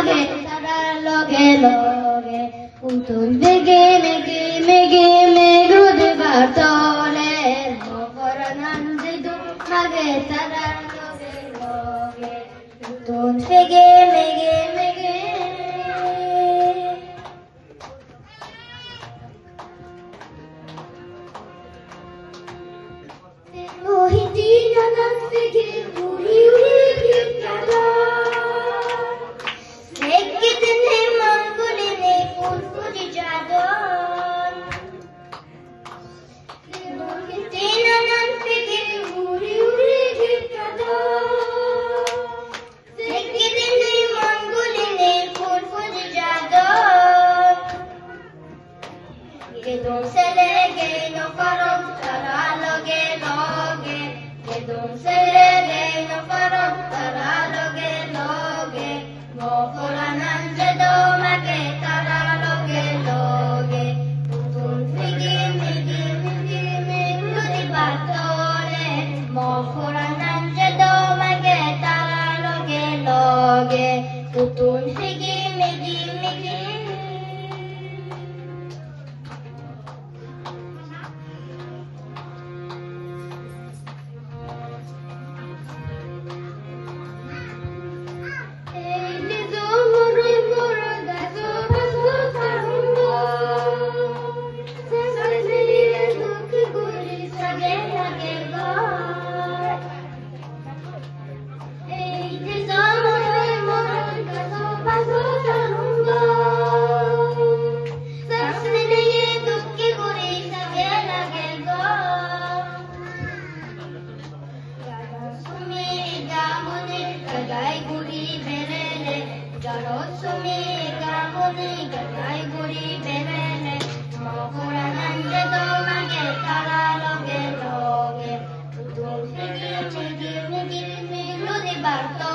마게 따라 러게 러게 우톤 베게 메게 메게 메로데 바토레 모거란 데도 마게 따라 러게 러게 우톤 베게 메게 메게 hindi na nagbigay uri-uri kita Nekidin hai mangulin hai pulpuli jadon Hindi na nagbigay uri-uri kita Nekidin hai mangulin hai pulpuli jadon Gedong selege no karom taraloge loge Gedong selege no karom taraloge loge Mokoranan jedo mage taraloge loge Utun figi migi migi migi di bartole Mokoranan jedo mage taraloge loge Utun figi migi migi Bartolo